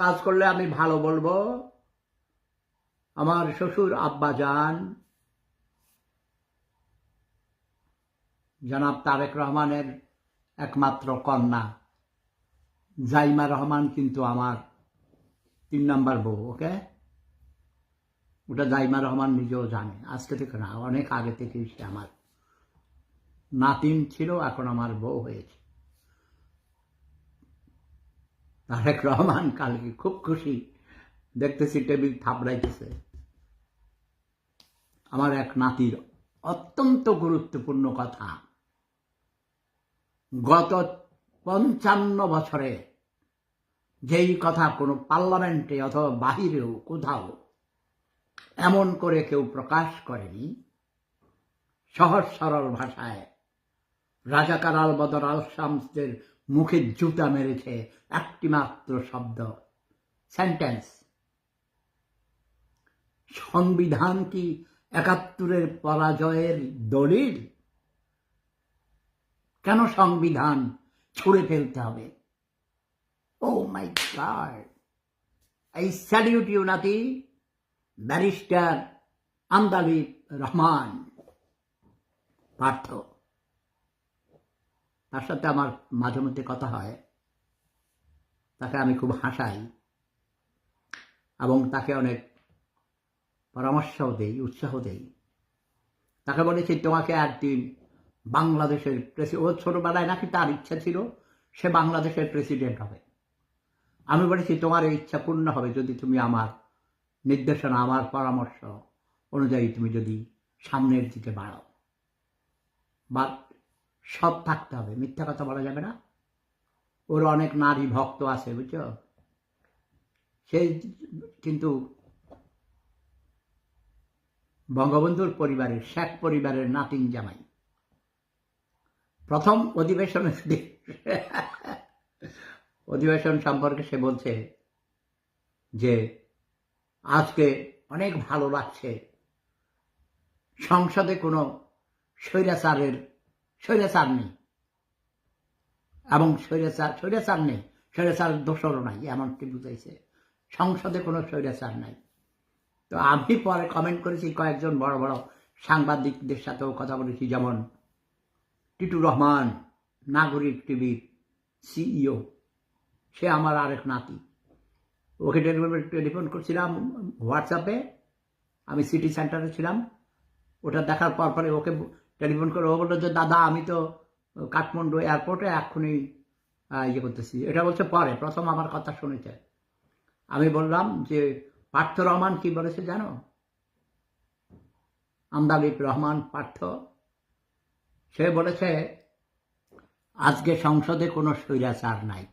কাজ করলে আমি ভালো বলবো। আমার শ্বশুর আব্বাজান জনাব তারেক রহমানের একমাত্র কন্যা জাইমা রহমান কিন্তু আমার 3 নম্বর বউ। ওকে, ওটা জাইমা রহমান নিজেও জানে, আজকে থেকে না, অনেক আগে থেকেই সে আমার নাতিন ছিল, এখন আমার বউ হয়েছে। তারেক রহমান কালকে খুব খুশি, দেখতেছি টেবিল থাপড়াইতেছে। আমার এক নাতির অত্যন্ত গুরুত্বপূর্ণ কথা, গত 55 বছরে যেই কথা কোনো পার্লামেন্টে অথবা বাহিরেও কোথাও এমন করে কেউ প্রকাশ করেনি, সহজ সরল ভাষায় রাজাকার আল বদর আল শামসদের মুখে জুতা মেরেছে একটি মাত্র শব্দ, সেন্টেন্স। সংবিধান কি 71-এর পরাজয়ের দলিল? কেন সংবিধান ছুঁড়ে ফেলতে হবে? ও মাই গড, আই স্যালিউট ইউ নাতি, ব্যারিস্টার আমদালিব রহমান পার্থ। তার সাথে আমার মাঝে মধ্যে কথা হয়, তাকে আমি খুব হাসাই এবং তাকে অনেক পরামর্শও দেই, উৎসাহ দেই। তাকে বলেছি তোমাকে একদিন বাংলাদেশের ও ছোটবেলায় নাকি তার ইচ্ছা ছিল সে বাংলাদেশের প্রেসিডেন্ট হবে। আমি বলেছি তোমার এই ইচ্ছা পূর্ণ হবে যদি তুমি আমার নির্দেশনা, আমার পরামর্শ অনুযায়ী তুমি যদি সামনের দিকে বাড়াও। বাট সৎ থাকতে হবে, মিথ্যা কথা বলা যাবে না। ওর অনেক নারী ভক্ত আছে, বুঝছো? সে কিন্তু বঙ্গবন্ধুর পরিবারের, শেখ পরিবারের নাতিন জামাই। প্রথম অধিবেশন সম্পর্কে সে বলছে যে আজকে অনেক ভালো লাগছে, সংসদে কোনো স্বৈরাচার নেই এবং স্বৈরাচার নেই, স্বৈরাচার দোষরও নাই, এমনটি বুঝাইছে। সংসদে কোনো স্বৈরাচার নাই। তো আমি পরে কমেন্ট করেছি, কয়েকজন বড় বড় সাংবাদিকদের সাথেও কথা বলেছি, যেমন টিটু রহমান, নাগরিক টিভির সিইও, সে আমার আরেক নাতি। ওকে টেলিফোন করছিলাম হোয়াটসঅ্যাপে, আমি সিটি সেন্টারে ছিলাম। ওটা দেখার পরে ওকে টেলিফোন করে ও বললো যে দাদা আমি তো কাঠমান্ডু এয়ারপোর্টে এক্ষুনি ইয়ে করতেছি। এটা বলছে পরে, প্রথম আমার কথা শুনেছে। আমি বললাম যে পার্থ রহমান কি বলেছে জানো? আমদালিব রহমান পার্থ, সে বলেছে আজকে সংসদে কোনো স্বৈরাচার নাই।